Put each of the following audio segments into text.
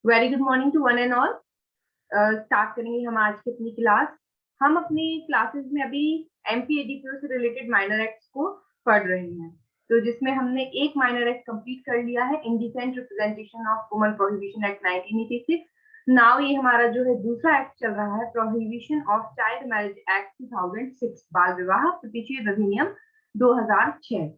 Very good morning to one and all. Start करेंगे हम आज की अपनी क्लास। हम अपनी क्लासेस में अभी एमपी एडीपीओ से रिलेटेड माइनर एक्ट्स को पढ़ रहे हैं, तो जिसमें हमने एक माइनर एक्ट कंप्लीट कर लिया है, indecent representation of woman prohibition act 1986। Now ये हमारा जो है दूसरा एक्ट चल रहा है, prohibition of child marriage act 2006, बाल विवाह प्रतिषेध अधिनियम 2006।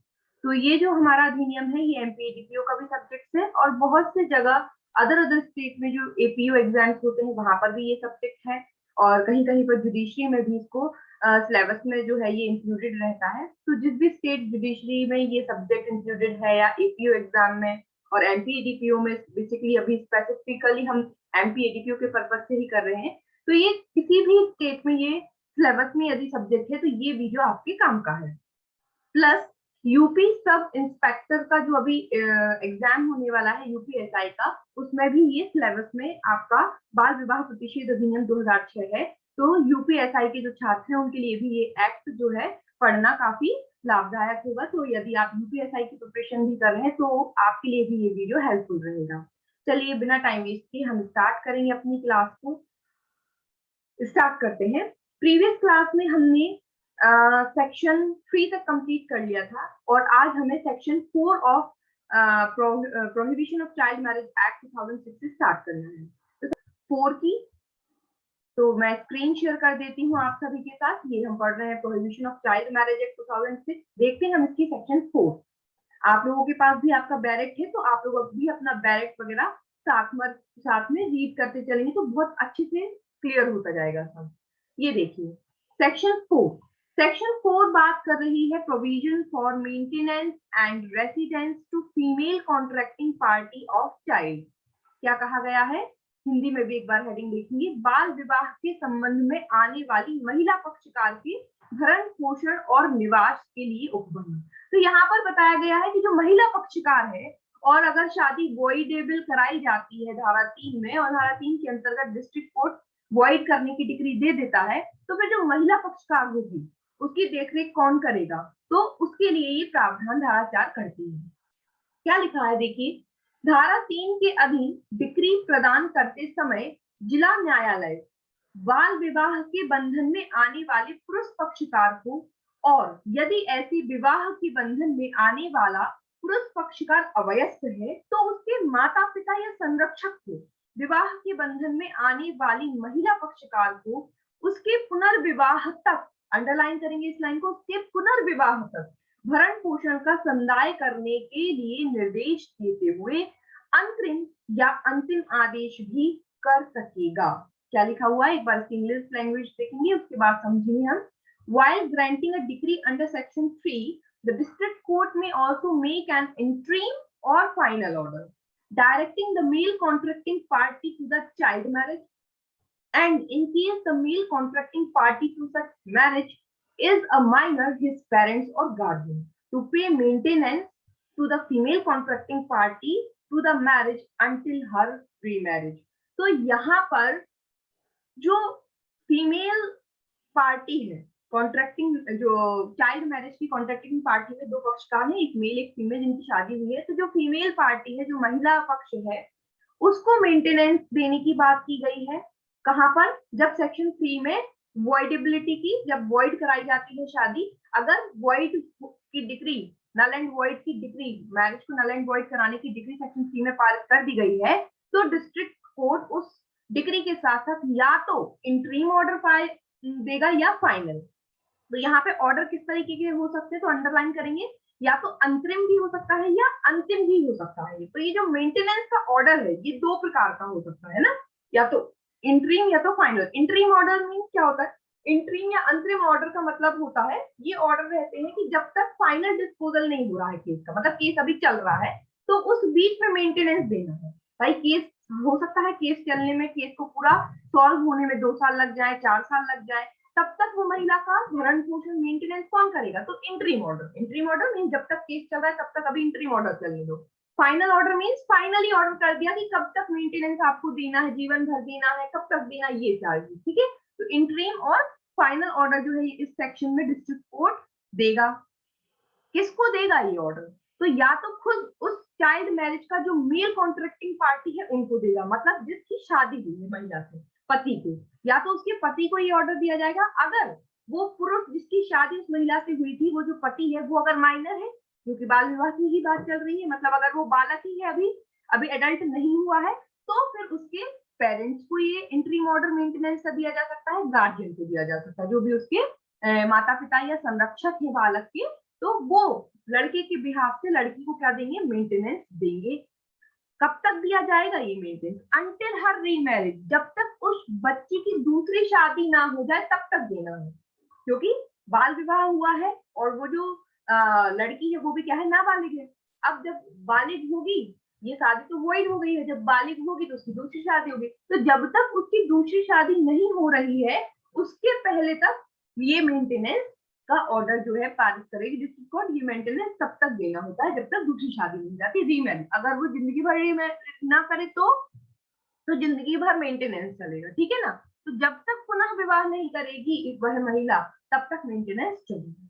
तो ये जो हमारा अधिनियम है ये एमपी एडीपीओ का भी सब्जेक्ट है, और बहुत से जगह अदर स्टेट में जो एपीओ एग्जाम्स होते हैं वहां पर भी ये सब्जेक्ट है, और कहीं कहीं पर जुडिशरी में भी इसको सिलेबस में जो है ये इंक्लूडेड रहता है। तो जिस भी स्टेट जुडिशरी में ये सब्जेक्ट इंक्लूडेड है या एपीओ एग्जाम में और एमपी एडीपीओ में, बेसिकली अभी स्पेसिफिकली हम एमपी एडीपीओ के पर्पज से ही कर रहे हैं, तो ये किसी भी स्टेट में ये सिलेबस में यदि सब्जेक्ट है तो ये वीडियो आपके काम का है। प्लस यूपी सब इंस्पेक्टर का जो अभी एग्जाम होने वाला है यूपीएसआई का, उसमें भी ये सिलेबस में आपका बाल विवाह प्रतिषेध अधिनियम 2006 है। तो यूपीएसआई के जो छात्र हैं उनके लिए भी ये एक्ट जो है पढ़ना काफी लाभदायक होगा। तो यदि आप यूपीएसआई की प्रिपरेशन भी कर रहे हैं तो आपके लिए भी ये वीडियो हेल्पफुल रहेगा। चलिए बिना टाइम वेस्ट किए हम स्टार्ट करेंगे अपनी क्लास को। स्टार्ट करते हैं। प्रीवियस क्लास में हमने सेक्शन 3 तक कंप्लीट कर लिया था, और आज हमें section 4 of prohibition of child marriage act 2006 से स्टार्ट करना है। तो 4 की तो मैं स्क्रीन शेयर कर देती हूँ आप सभी के साथ। ये हम पढ़ रहे हैं prohibition of child marriage act 2006। देखते हैं हम इसकी सेक्शन 4। आप लोगों के पास भी आपका बैरेक्ट है, तो आप लोग भी अपना बैरेक्ट वगैरह साथ में रीड करते चलेंगे तो बहुत अच्छे से क्लियर होता जाएगा सब। ये देखिए सेक्शन 4। सेक्शन 4 बात कर रही है provision for maintenance and residence to female contracting party of child. क्या कहा गया है, हिंदी में भी एक बार हेडिंग देखेंगे, बाल विवाह के संबंध में आने वाली महिला पक्षकार के भरण पोषण और निवास के लिए उपबंध। तो यहाँ पर बताया गया है कि जो महिला पक्षकार है, और अगर शादी वॉइडेबल कराई जाती है धारा 3 में, और धारा 3 के अंतर्गत डिस्ट्रिक्ट कोर्ट वॉइड करने की डिक्री दे देता है, तो फिर जो महिला पक्षकार होगी उसकी देखरेख कौन करेगा, तो उसके लिए ये प्रावधान धारा 4 करती है। क्या लिखा है देखिए, धारा 3 के अधीन डिक्री प्रदान करते समय जिला न्यायालय बाल विवाह के बंधन में आने वाले पुरुष पक्षकार को, और यदि ऐसी विवाह के बंधन में आने वाला पुरुष पक्षकार अवयस्क है तो उसके माता पिता या संरक्षक को, विवाह के बंधन में आने वाली महिला पक्षकार को उसके पुनर्विवाह तक, अंडरलाइन करेंगे इस लाइन को, उसके पुनर्विवाह तक भरण पोषण का संदाय करने के लिए निर्देश देते हुए अंतरिम या अंतिम आदेश भी कर सकेगा। क्या लिखा हुआ है, एक बार इंग्लिश लैंग्वेज देखेंगे उसके बाद समझेंगे हम। While granting a decree under section 3, the district court may also make an interim or final order directing the male contracting party to the child marriage, and in case the male contracting party to such marriage is a minor, his parents or guardian, to pay maintenance to the female contracting party to the marriage until her remarriage। तो यहाँ पर जो female party है contracting, जो child marriage की contracting party में दो पक्षकार हैं, एक मेल एक फीमेल जिनकी शादी हुई है, तो जो फीमेल पार्टी है, जो महिला पक्ष है, उसको मेंटेनेंस देने की बात की गई है। कहां पर, जब सेक्शन 3 में वॉइडेबिलिटी की, जब वॉइड कराई जाती है शादी, अगर वॉइड की डिक्री, नल एंड वॉइड की डिक्री, मैरिज को नल एंड वॉइड कराने की डिक्री सेक्शन 3 में पारित कर दी गई है, तो डिस्ट्रिक्ट कोर्ट उस डिक्री के साथ साथ या तो इंटरिम ऑर्डर देगा या फाइनल। तो यहाँ पे ऑर्डर किस तरीके के हो सकते हैं, तो अंडरलाइन करेंगे, या तो अंतरिम भी हो सकता है या अंतिम भी हो सकता है। तो ये जो मेंटेनेंस का ऑर्डर है ये 2 प्रकार का हो सकता है ना, या तो इंटरिम या तो फाइनल। इंटरिम ऑर्डर मींस क्या होता है, इंटरिम या अंतरिम ऑर्डर का मतलब होता है, ये ऑर्डर रहते हैं कि जब तक फाइनल डिस्पोजल नहीं हो रहा है केस का, मतलब केस अभी चल रहा है, तो उस बीच में मेंटेनेंस देना है। भाई केस हो सकता है, केस चलने में, केस को पूरा सॉल्व होने में 2 साल लग जाए, 4 साल लग जाए, तब तक वो महिला का भरण पोषण मेंटेनेंस कौन करेगा, तो interim order. Interim order means जब तक केस चल रहा है तब तक अभी इंटरिम ऑर्डर चलने दो। Final order means finally order कर दिया कि कब तक मेंटेनेंस आपको देना है, जीवन भर देना है, कब तक देना, ये चार्जेस, ठीक है। तो इंटरिम और फाइनल ऑर्डर जो है इस सेक्शन में डिस्ट्रिक्ट कोर्ट देगा। किसको देगा ये ऑर्डर, तो या तो खुद उस चाइल्ड मैरिज का जो मेल कॉन्ट्रैक्टिंग पार्टी है उनको देगा, मतलब जिसकी शादी हुई है महिला से, पति को, या तो उसके पति को ये ऑर्डर दिया जाएगा। अगर वो पुरुष जिसकी शादी उस महिला से हुई थी, वो जो पति है वो अगर माइनर है, क्योंकि बाल विवाह की ही बात चल रही है, मतलब अगर वो बालक ही है, अभी एडल्ट नहीं हुआ है, तो फिर उसके पेरेंट्स को ये इंटरिम ऑर्डर मेंटेनेंस का दिया जा सकता है, गार्जियन को दिया जा सकता है, जो भी उसके माता पिता या संरक्षक है बालक के, तो वो लड़के के बिहाफ से लड़की को क्या देंगे, मेंटेनेंस देंगे। कब तक दिया जाएगा ये मेंटेनेंस? अंटिल हर रीमैरिज, जब तक उस बच्ची की दूसरी शादी ना हो जाए तब तक देना है, क्योंकि बाल विवाह हुआ है और वो जो लड़की है वो भी क्या है, नाबालिग है। अब जब बालिग होगी, ये शादी तो वॉइड हो गई है, जब बालिग होगी तो उसकी दूसरी शादी होगी, तो जब तक उसकी दूसरी शादी नहीं हो रही है उसके पहले तक ये मेंटेनेंस का ऑर्डर जो है पारित करेगी डिस्ट्रिक्ट कोर्ट। ये मेंटेनेंस तब तक देना होता है जब तक दूसरी शादी नहीं जाती, रीमैरिज। अगर वो जिंदगी भर रीमैरिज ना करे तो जिंदगी भर मेंटेनेंस चलेगा, ठीक है ना। तो जब तक पुनः विवाह नहीं करेगी वह महिला तब तक मेंटेनेंस चलेगी।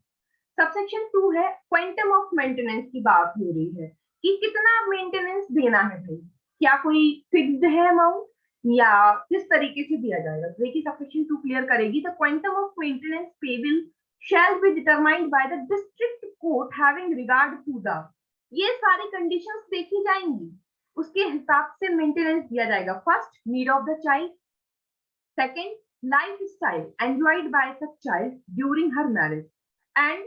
सबसेक्शन 2 है, क्वांटम ऑफ मेंटेनेंस की बात हो रही है कि कितना मेंटेनेंस देना है भाई, क्या कोई फिक्स्ड है अमाउंट या किस तरीके से दिया जाएगा। देखिए सबसेक्शन 2 क्लियर करेगी, the quantum of maintenance payable shall be determined by the district court having regard to the, ये सारी कंडीशंस देखी जाएंगी, उसके हिसाब से मेंटेनेंस दिया जाएगा। First, need of the child, second, lifestyle enjoyed bye such child during her marriage, and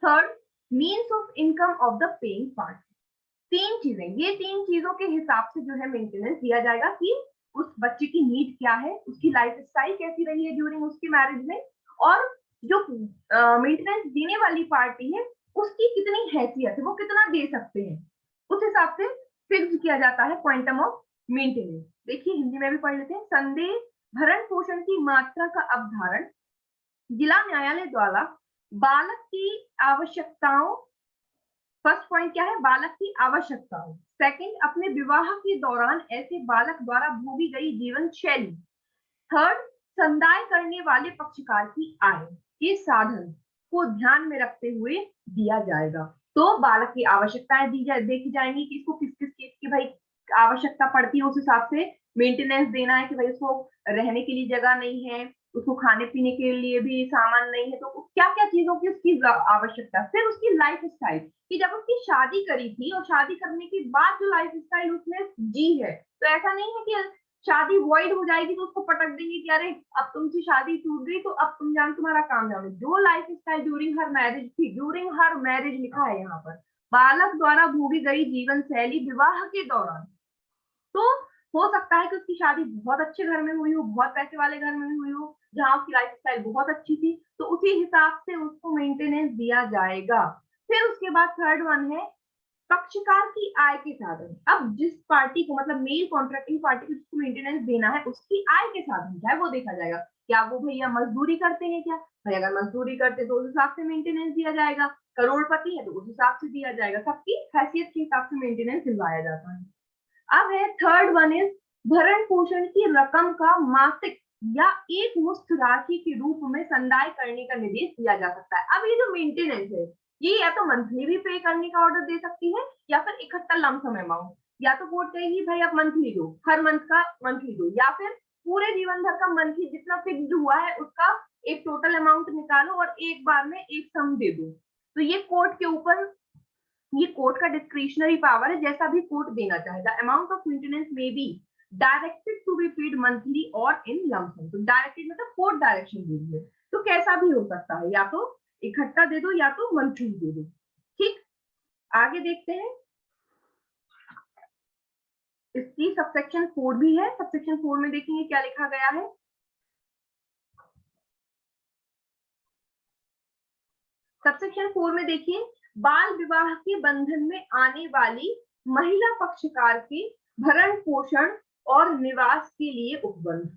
third, means of income of the paying party. तीन चीजें, ये तीन चीजों के हिसाब से जो है मेंटेनेंस दिया जाएगा कि उस बच्चे की नीड क्या है, उसकी लाइफस्टाइल कैसी रही है ड्यूरिंग उसकी मैरिज में, और जो मेंटेनेंस देने वाली पार्टी है उसकी कितनी हैसियत है, वो कितना दे सकते हैं, उस हिसाब से फिक्स किया जाता है क्वांटम ऑफ मेंटेनेंस। देखिए हिंदी में भी पढ़ लेते हैं। संदेह भरण पोषण की मात्रा का अवधारण जिला न्यायालय द्वारा बालक की आवश्यकताओं, फर्स्ट पॉइंट क्या है, बालक की आवश्यकताओं। सेकंड, अपने विवाह के दौरान ऐसे बालक द्वारा भोगी गई जीवन शैली। थर्ड, संदाय करने वाले पक्षकार की आय के साधन को ध्यान में रखते हुए दिया जाएगा। तो बालक की आवश्यकताएं देखी जाएंगी कि इसको किस किस चीज की भाई आवश्यकता पड़ती है, उस हिसाब से मेंटेनेंस देना है कि भाई उसको रहने के लिए जगह नहीं है, उसको खाने पीने के लिए भी सामान नहीं है, तो क्या क्या चीजों की उसकी आवश्यकता। फिर उसकी लाइफ स्टाइल, कि जब उसकी शादी करी थी और शादी करने के बाद जो लाइफ स्टाइल उसने जी है, तो ऐसा नहीं है कि शादी वॉइड हो जाएगी तो उसको पटक देंगे कि अरे अब तुमसे शादी टूट गई तो अब तुम जान तुम्हारा काम जानो। जो life style during her marriage थी, ड्यूरिंग हर मैरिज लिखा है यहाँ पर, बालक द्वारा भोगी गई जीवन शैली विवाह के दौरान। तो हो सकता है कि उसकी शादी बहुत अच्छे घर में हुई हो, बहुत पैसे वाले घर में हुई हो, जहाँ उसकी लाइफ स्टाइल बहुत अच्छी थी, तो उसी हिसाब से उसको मेंटेनेंस दिया जाएगा। फिर उसके बाद थर्ड वन है पक्षकार की आय के साधन। अब जिस पार्टी को, मतलब मेल कॉन्ट्रैक्टिंग पार्टी को जिसको मेंटेनेंस देना है, उसकी आय के साधन क्या है वो देखा जाएगा। क्या वो भैया मजदूरी करते हैं क्या, भाई अगर मजदूरी करते तो उस हिसाब से मेंटेनेंस दिया जाएगा, करोड़पति है तो उस हिसाब से दिया जाएगा, सबकी हैसियत के हिसाब से मेंटेनेंस दिलवाया जाता है। अब है थर्ड वन इज भरण पोषण की रकम का मासिक या एक मुश्त राशि के रूप में संदाय करने का निर्देश दिया जा सकता है। अब ये जो मेंटेनेंस है ये या तो मंथली भी पे करने का ऑर्डर दे सकती है या फिर इकट्ठा लमसम अमाउंट, या तो कोर्ट कहेगी भाई आप मंथली दो, हर मंथ का मंथली दो, या फिर पूरे जीवन भर का मंथली जितना फिक्स्ड हुआ है उसका एक टोटल अमाउंट निकालो और एक बार में एक सम दे दो। तो ये कोर्ट के ऊपर, ये कोर्ट का डिस्क्रिशनरी पावर है, जैसा भी कोर्ट देना चाहेगा। Amount of maintenance may be directed to be paid monthly और इन लमसम। तो डायरेक्टेड मतलब कोर्ट डायरेक्शन दे रही है, तो कैसा भी हो सकता है, या तो इकट्ठा दे दो या तो मंथली दे दो। ठीक, आगे देखते हैं। इसकी सबसेक्शन 4 भी है। सबसेक्शन 4 में देखेंगे क्या लिखा गया है। सबसेक्शन 4 में देखिए, बाल विवाह के बंधन में आने वाली महिला पक्षकार के भरण पोषण और निवास के लिए उपबंध।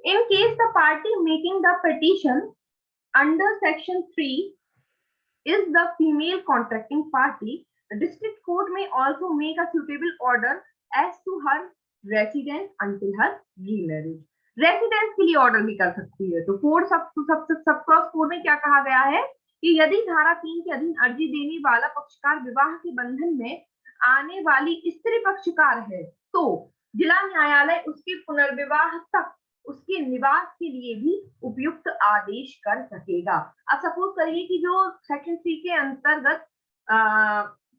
In case the party making the petition under section 3 is the female contracting party, the district court may also make a suitable order as to her residence until her remarriage. Residence के लिए order भी कर सकती है। तो 4 sub clause 4 में क्या कहा गया है कि यदि धारा 3 के अधीन अर्जी देने वाला पक्षकार विवाह के बंधन में आने वाली स्त्री पक्षकार है तो जिला न्यायालय उसके पुनर्विवाह तक उसके निवास के लिए भी उपयुक्त आदेश कर सकेगा। अब सपोज करिए कि जो सेक्शन 3 के अंतर्गत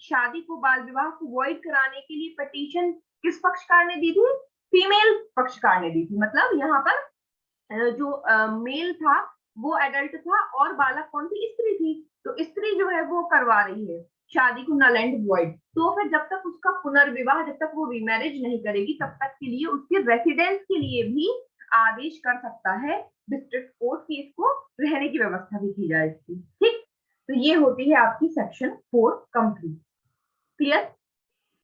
शादी को बाल विवाह को वॉइड कराने के लिए पिटीशन किस पक्षकार ने दी थी? फीमेल पक्षकार ने दी थी। मतलब यहाँ पर जो मेल था वो एडल्ट था और बालक कौन थी? स्त्री थी। तो स्त्री जो है वो करवा रही है शादी को नल एंड वॉइड। तो फिर जब तक उसका पुनर्विवाह, जब तक वो रीमैरिज नहीं करेगी तब तक के लिए उसके रेसिडेंस के लिए भी आदेश कर सकता है डिस्ट्रिक्ट कोर्ट की इसको रहने की व्यवस्था भी की जाए इसकी। ठीक, तो ये होती है आपकी सेक्शन 4 कंप्लीट। क्लियर?